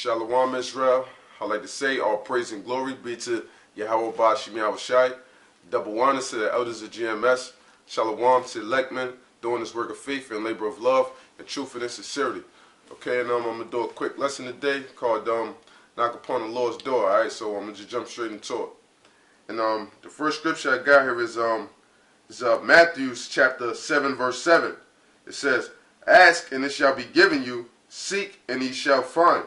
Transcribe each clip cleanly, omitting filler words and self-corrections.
Shalom Israel. I like to say all praise and glory be to Yahweh Bashim Yahushai. Double honor to the elders of GMS. Shalom to the elect men doing this work of faith and labor of love and truth and sincerity. Okay, and I'm going to do a quick lesson today called Knock Upon the Lord's Door. Alright, so I'm going to just jump straight into it. And the first scripture I got here is Matthew chapter 7 verse 7. It says, "Ask and it shall be given you, seek and ye shall find,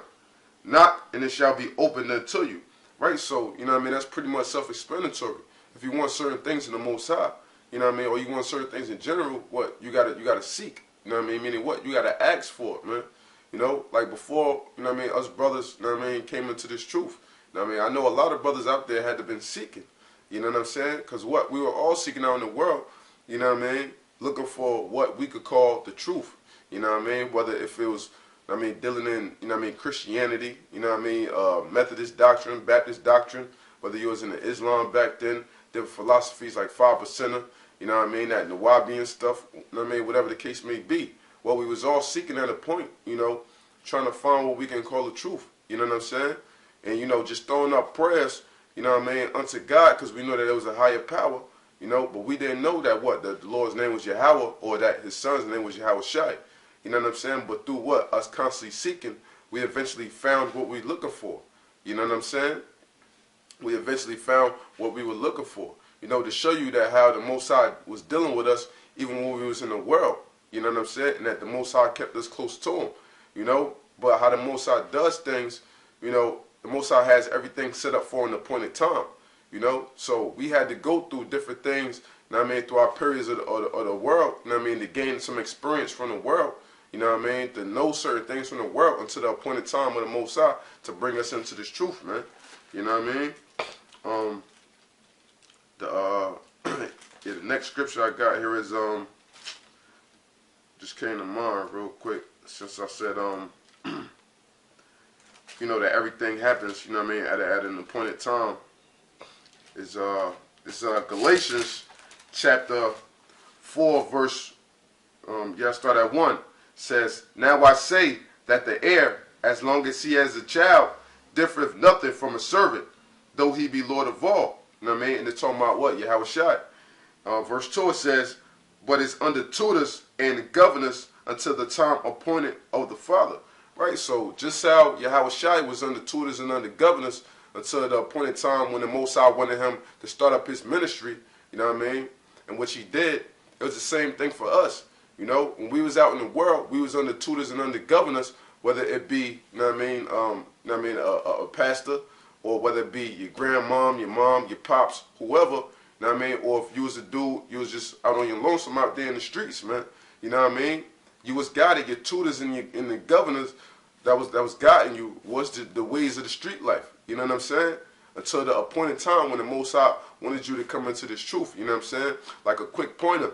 knock and it shall be opened unto you." Right, so you know what I mean, that's pretty much self-explanatory. If you want certain things in the Most High, you know what I mean, or you want certain things in general, what you gotta seek. You know what I mean? Meaning what? You gotta ask for it, man. You know, like before, you know what I mean, us brothers, you know what I mean, came into this truth. You know what I mean? I know a lot of brothers out there had to been seeking. You know what I'm saying? Because what? We were all seeking out in the world, you know what I mean, looking for what we could call the truth. You know what I mean? Whether if it was, I mean, dealing in, you know what I mean, Christianity, you know what I mean, Methodist doctrine, Baptist doctrine, whether you was in the Islam back then, different philosophies like 5%er, you know what I mean, that Nawabian stuff, you know what I mean, whatever the case may be. Well, we was all seeking at a point, you know, trying to find what we can call the truth, you know what I'm saying? And, you know, just throwing up prayers, you know what I mean, unto God, because we know that there was a higher power, you know, but we didn't know that what, the Lord's name was Yahweh, or that his son's name was Yahushai. You know what I'm saying? But through what? Us constantly seeking, we eventually found what we were looking for. You know what I'm saying? We eventually found what we were looking for. You know, to show you that how the Most High was dealing with us even when we was in the world. You know what I'm saying? And that the Most High kept us close to him. You know? But how the Most High does things, you know, the Most High has everything set up for an appointed time. You know? So we had to go through different things, you know what I mean, through our periods of the world, you know what I mean, to gain some experience from the world. You know what I mean? To know certain things from the world until the appointed time of the Most High to bring us into this truth, man. You know what I mean? The next scripture I got here is just came to mind real quick since I said you know that everything happens, you know what I mean, at an appointed time. Is Galatians chapter 4 verse start at 1. Says, "Now I say that the heir, as long as he has a child, differeth nothing from a servant, though he be Lord of all." You know what I mean? And it's talking about what? Yahushua. Verse 2 it says, "But is under tutors and governors until the time appointed of the Father." Right? So just how Yahushua was under tutors and under governors until the appointed time when the Most High wanted him to start up his ministry, you know what I mean? And which he did, it was the same thing for us. You know, when we was out in the world, we was under tutors and under governors, whether it be, you know what I mean, a pastor, or whether it be your grandmom, your mom, your pops, whoever, you know what I mean, or if you was a dude, you was just out on your lonesome out there in the streets, man. You know what I mean? You was guided, your tutors and the governors that was guiding you was the ways of the street life. You know what I'm saying? Until the appointed time when the Most High wanted you to come into this truth. You know what I'm saying? Like a quick pointer.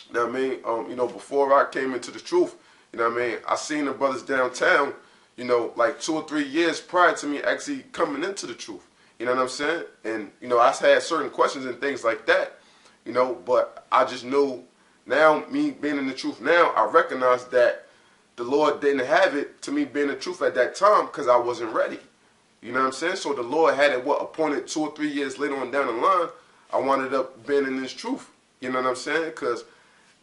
You know what I mean? You know, before I came into the truth, you know what I mean, I seen the brothers downtown, you know, like 2 or 3 years prior to me actually coming into the truth. You know what I'm saying? And, you know, I had certain questions and things like that, you know, but I just knew now, me being in the truth now, I recognize that the Lord didn't have it to me being the truth at that time because I wasn't ready. You know what I'm saying? So the Lord had it, appointed 2 or 3 years later on down the line, I wound up being in this truth. You know what I'm saying? Because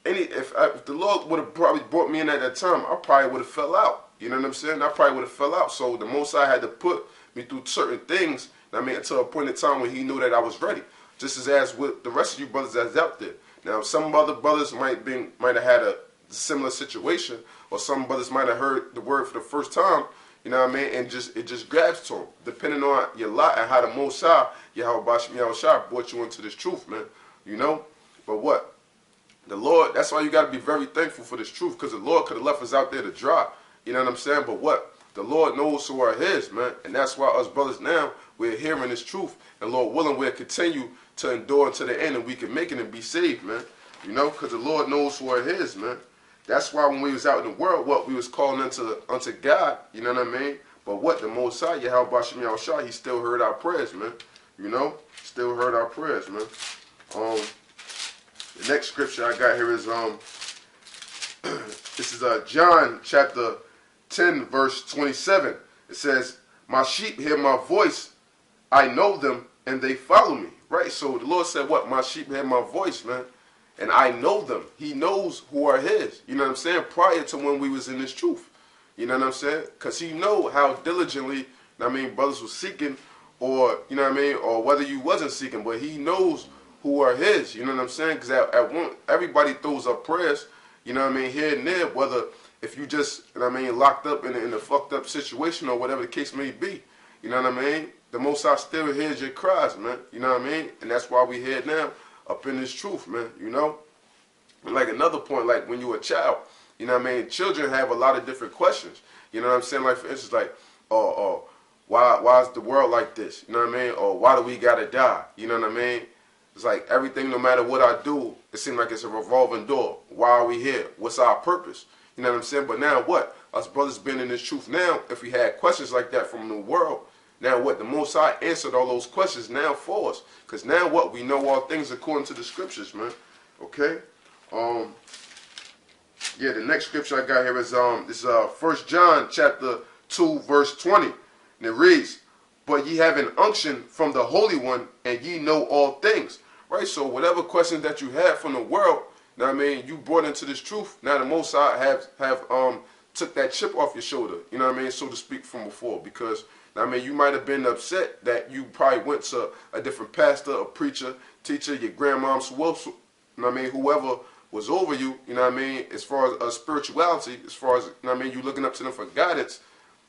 if the Lord would have probably brought me in at that time, I probably would have fell out. You know what I'm saying? I probably would have fell out. So the Most High had to put me through certain things, I mean, until a point in time when he knew that I was ready. Just as with the rest of you brothers that's out there. Now, some other brothers might have had a similar situation, or some brothers might have heard the word for the first time, you know what I mean, and it just grabs to them, depending on your lot and how the Most High, Yahweh Bashim Yahushai, brought you into this truth, man. You know? But what? The Lord, that's why you got to be very thankful for this truth, because the Lord could have left us out there to dry. You know what I'm saying? But what? The Lord knows who are his, man. And that's why us brothers now, we're hearing this truth. And Lord willing, we'll continue to endure to the end, and we can make it and be saved, man. You know, because the Lord knows who are his, man. That's why when we was out in the world, what? We was calling unto God, you know what I mean? But what? The Most High, Yahweh Bashim Yahushai, he still heard our prayers, man. You know? Still heard our prayers, man. The next scripture I got here is this is John chapter 10 verse 27. It says, my sheep hear my voice, I know them, and they follow me. Right? So the Lord said, what? My sheep hear my voice, man. And I know them. He knows who are his. You know what I'm saying? Prior to when we was in this truth. You know what I'm saying? Because he know how diligently, brothers was seeking, or, you know what I mean, or whether you wasn't seeking, but he knows who are his. You know what I'm saying? Because at one, everybody throws up prayers, you know what I mean, here and there, whether if you just, you know what I mean, locked up in a fucked up situation or whatever the case may be. You know what I mean? The Most High still hears your cries, man. You know what I mean? And that's why we here now, up in this truth, man, you know? And like another point, like when you're a child, you know what I mean? Children have a lot of different questions. You know what I'm saying? Like, for instance, like, why is the world like this? You know what I mean? Or why do we gotta die? You know what I mean? It's like everything, no matter what I do, it seems like it's a revolving door. Why are we here? What's our purpose? You know what I'm saying? But now what? Us brothers been in this truth now. If we had questions like that from the world, now what? The Most High answered all those questions now for us. Because now what? We know all things according to the scriptures, man. Okay? Yeah, the next scripture I got here is this 1 John chapter 2 verse 20. And it reads, but ye have an unction from the Holy One, and ye know all things. Right? So whatever questions that you had from the world, now I mean, you brought into this truth. Now the Most High have took that chip off your shoulder, you know what I mean, so to speak, from before. Because I mean, you might have been upset that you probably went to a different pastor, a preacher, teacher, your grandmom's, you know what I mean, whoever was over you, you know what I mean, as far as spirituality, as far as, you know what I mean, you looking up to them for guidance,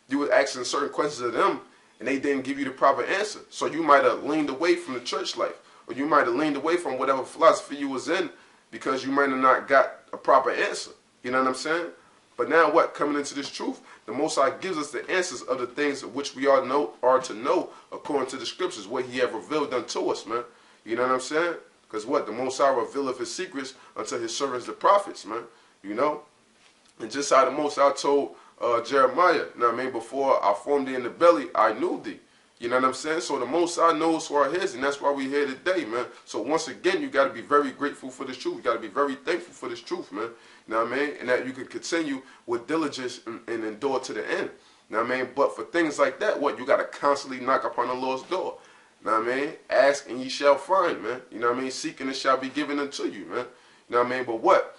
you were asking certain questions of them, and they didn't give you the proper answer. So you might have leaned away from the church life, or you might have leaned away from whatever philosophy you was in, because you might have not got a proper answer. You know what I'm saying? But now what? Coming into this truth, the Most High gives us the answers of the things of which we are to know according to the scriptures, what he have revealed unto us, man. You know what I'm saying? Because what? The Most High revealeth his secrets unto his servants, the prophets, man. You know? And just how the Most High told Jeremiah, you know what I mean, before I formed thee in the belly, I knew thee. You know what I'm saying? So the Most High knows who are his, and that's why we're here today, man. So once again, you got to be very grateful for this truth. You got to be very thankful for this truth, man. You know what I mean? And that you can continue with diligence and endure to the end. You know what I mean? But for things like that, what? You got to constantly knock upon the Lord's door. You know what I mean? Ask and ye shall find, man. You know what I mean? Seek and it shall be given unto you, man. You know what I mean? But what?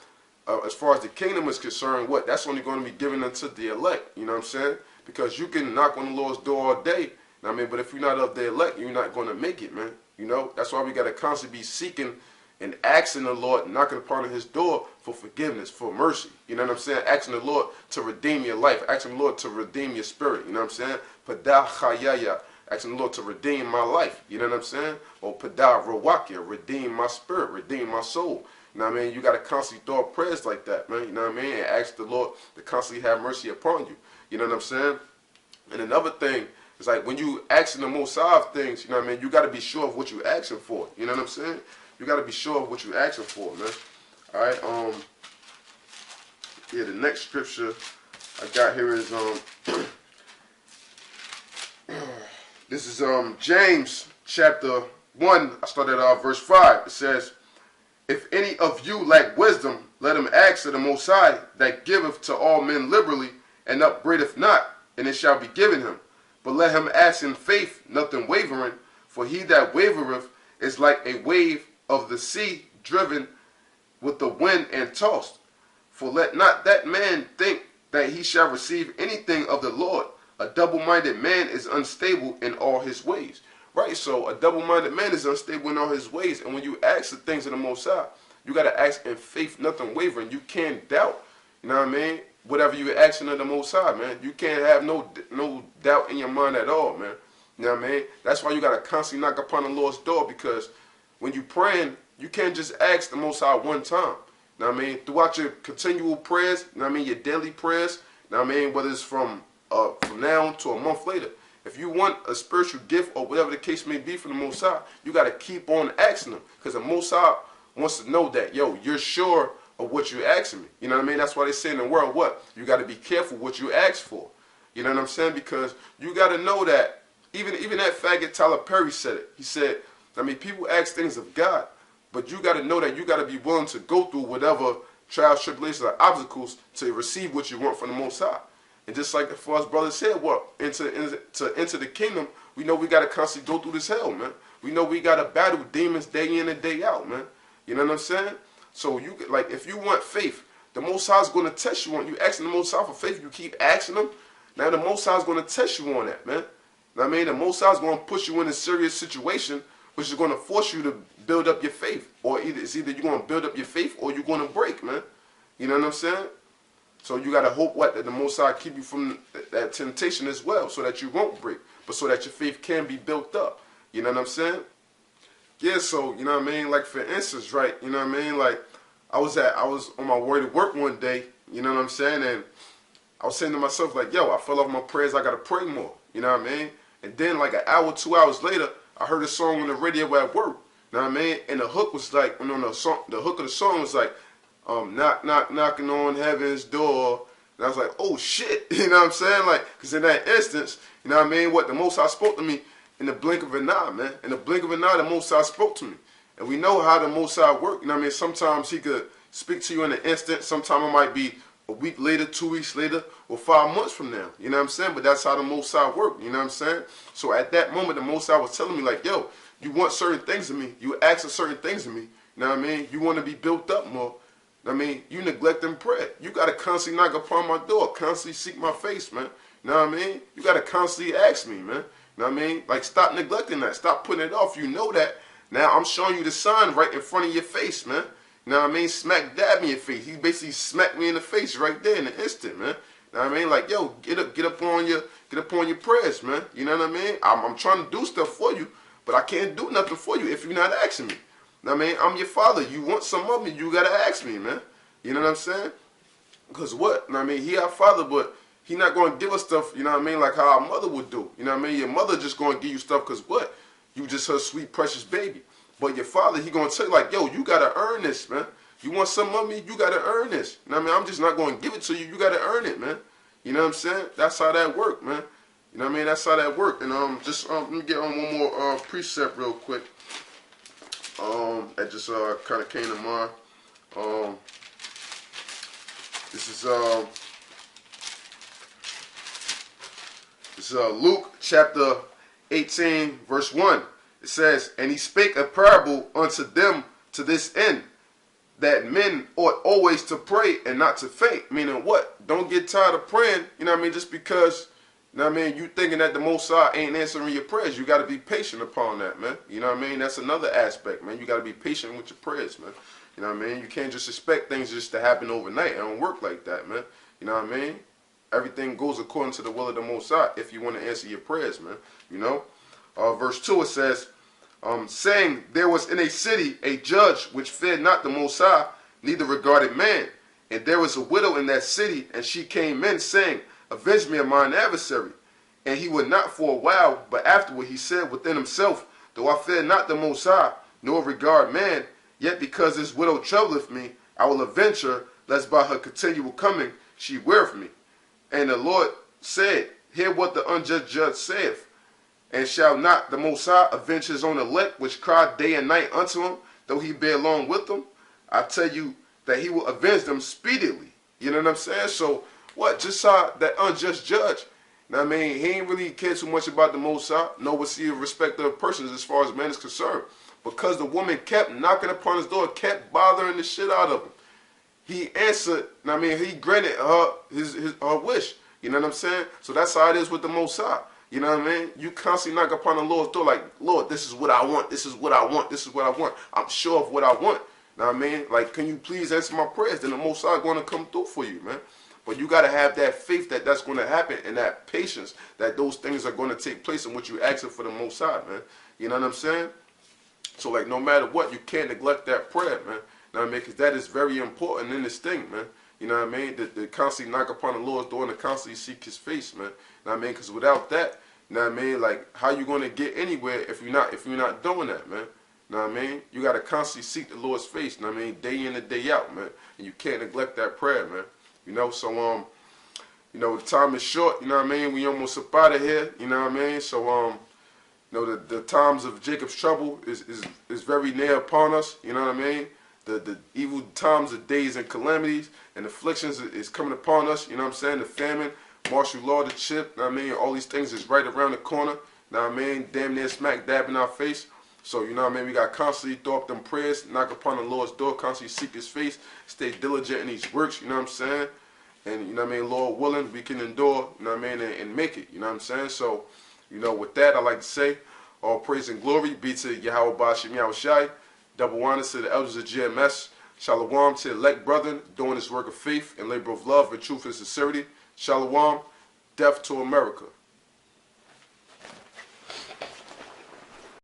As far as the kingdom is concerned, what? That's only going to be given unto the elect. You know what I'm saying? Because you can knock on the Lord's door all day. You know what I mean? But if you're not of the elect, you're not going to make it, man. You know? That's why we got to constantly be seeking and asking the Lord, knocking upon his door for forgiveness, for mercy. You know what I'm saying? Asking the Lord to redeem your life. Asking the Lord to redeem your spirit. You know what I'm saying? Padah chayaya. Asking the Lord to redeem my life. You know what I'm saying? Or padah rawakia. Redeem my spirit. Redeem my soul. You know what I mean? You got to constantly throw up prayers like that, man. You know what I mean? And ask the Lord to constantly have mercy upon you. You know what I'm saying? And another thing, it's like when you asking the Most High of things, you know what I mean? You got to be sure of what you asking for. You know what I'm saying? You got to be sure of what you asking for, man. All right. Yeah. The next scripture I got here is this is James chapter 1. I started at verse 5. It says, "If any of you lack wisdom, let him ask of the Most High, that giveth to all men liberally, and upbraideth not, and it shall be given him. But let him ask in faith, nothing wavering. For he that wavereth is like a wave of the sea, driven with the wind and tossed. For let not that man think that he shall receive anything of the Lord. A double-minded man is unstable in all his ways." Right? So a double-minded man is unstable in all his ways. And when you ask the things of the Most High, you got to ask in faith, nothing wavering. You can't doubt. You know what I mean? Whatever you're asking of the Most High, man. You can't have no doubt in your mind at all, man. You know what I mean? That's why you got to constantly knock upon the Lord's door, because when you praying, you can't just ask the Most High one time. You know what I mean? Throughout your continual prayers, you know what I mean, your daily prayers, you know what I mean, whether it's from now to a month later. If you want a spiritual gift or whatever the case may be from the Most High, you got to keep on asking him, because the Most High wants to know that, yo, you're sure of what you're asking me. You know what I mean? That's why they say in the world, what? You got to be careful what you ask for. You know what I'm saying? Because you got to know that, even that faggot Tyler Perry said it. He said, I mean, people ask things of God, but you got to know that you got to be willing to go through whatever trials, tribulations, or obstacles to receive what you want from the Most High. And just like the first brother said, what to enter the kingdom, we know we got to constantly go through this hell, man. We know we got to battle demons day in and day out, man. You know what I'm saying? So you like, if you want faith, the Most High is going to test you on. You asking the Most High for faith, you keep asking Him. Now the Most High is going to test you on that, man. I mean, the Most High is going to push you in a serious situation, which is going to force you to build up your faith, or it's either you're going to build up your faith or you're going to break, man. You know what I'm saying? So you got to hope that the Most High keep you from that temptation as well, so that you won't break, but so that your faith can be built up. You know what I'm saying? Yeah, so, you know what I mean? Like, for instance, right, you know what I mean? Like, I was on my way to work one day, you know what I'm saying? And I was saying to myself, like, yo, I fell off my prayers, I got to pray more, you know what I mean? And then, like, an hour, 2 hours later, I heard a song on the radio at work, you know what I mean? And the hook was like, the hook of the song was like, knock, knock, knocking on heaven's door. And I was like, oh, shit, you know what I'm saying? Like, because in that instance, you know what I mean? What the Most High spoke to me in the blink of an eye, man. In the blink of an eye, the Most High spoke to me. And we know how the Most High work. You know what I mean? Sometimes He could speak to you in an instant. Sometimes it might be a week later, 2 weeks later, or 5 months from now. You know what I'm saying? But that's how the Most High work. You know what I'm saying? So at that moment, the Most High was telling me, like, yo, you want certain things of me. You asking certain things of me. You know what I mean? You want to be built up more. I mean, you neglect them prayer. You got to constantly knock upon my door. Constantly seek my face, man. You know what I mean? You got to constantly ask me, man. You know what I mean? Like, stop neglecting that. Stop putting it off. You know that. Now I'm showing you the sign right in front of your face, man. You know what I mean? Smack dab in your face. He basically smacked me in the face right there in the instant, man. You know what I mean? Like, yo, get up on your prayers, man. You know what I mean? I'm trying to do stuff for you, but I can't do nothing for you if you're not asking me. You know what I mean? I'm your father. You want some of me, you gotta ask me, man. You know what I'm saying? Because what? You know what I mean? He our father, but He not going to give us stuff, you know what I mean, like how our mother would do. You know what I mean? Your mother just going to give you stuff because what? You just her sweet, precious baby. But your father, He going to tell you, like, yo, you got to earn this, man. You want some of me, you got to earn this. You know what I mean? I'm just not going to give it to you. You got to earn it, man. You know what I'm saying? That's how that work, man. You know what I mean? That's how that work. And just let me get on one more precept real quick. That just kind of came to mind. This is Luke chapter 18, verse 1. It says, and He spake a parable unto them to this end, that men ought always to pray and not to faint. Meaning what? Don't get tired of praying, you know what I mean, just because, you know what I mean, you thinking that the Most High ain't answering your prayers. You got to be patient upon that, man. You know what I mean? That's another aspect, man. You got to be patient with your prayers, man. You know what I mean? You can't just expect things just to happen overnight. It don't work like that, man. You know what I mean? Everything goes according to the will of the Most High if you want to answer your prayers, man. You know? Verse 2, it says, saying, there was in a city a judge which feared not the Most High, neither regarded man. And there was a widow in that city, and she came in, saying, avenge me of mine adversary. And he would not for a while, but afterward he said within himself, though I fear not the Most High, nor regard man, yet because this widow troubleth me, I will avenge her, lest by her continual coming she weareth me. And the Lord said, hear what the unjust judge saith. And shall not the Most High avenge His own elect, which cry day and night unto Him, though He be along with them? I tell you that He will avenge them speedily. You know what I'm saying? So, what? Just saw that unjust judge. Now, I mean, he ain't really cared too much about the Most High, nor was he a respecter of persons as far as man is concerned. Because the woman kept knocking upon his door, kept bothering the shit out of him. He answered, I mean, he granted her her wish. You know what I'm saying? So that's how it is with the Most High. You know what I mean? You constantly knock upon the Lord's door like, Lord, this is what I want. This is what I want. This is what I want. I'm sure of what I want. You know what I mean? Like, can you please answer my prayers? Then the Most High is going to come through for you, man. But you got to have that faith that that's going to happen and that patience that those things are going to take place in what you're asking for the Most High, man. You know what I'm saying? So, like, no matter what, you can't neglect that prayer, man. You know what I mean? Because that is very important in this thing, man. You know what I mean? To constantly knock upon the Lord's door and to constantly seek His face, man. You know what I mean? Because without that, you know what I mean? Like, how you going to get anywhere if you're not doing that, man? You know what I mean? You got to constantly seek the Lord's face, you know what I mean? Day in and day out, man. And you can't neglect that prayer, man. You know, so, you know, the time is short, you know what I mean? We almost up out of here, you know what I mean? So, you know, the times of Jacob's trouble is very near upon us, you know what I mean? The evil times of days and calamities and afflictions is coming upon us, you know what I'm saying? The famine. martial law to chip, you know what I mean? All these things is right around the corner, you know what I mean? Damn near smack dab in our face. So, you know what I mean? We got constantly throw up them prayers, knock upon the Lord's door, constantly seek his face, stay diligent in these works, you know what I'm saying? And, you know what I mean, Lord willing, we can endure, you know what I mean, and make it, you know what I'm saying? So, you know, with that, I like to say, all praise and glory be to Yahweh Bashim Yahushai, double honor to the elders of GMS, Shalom to the elect brethren doing this work of faith and labor of love and truth and sincerity. Shalom, death to America.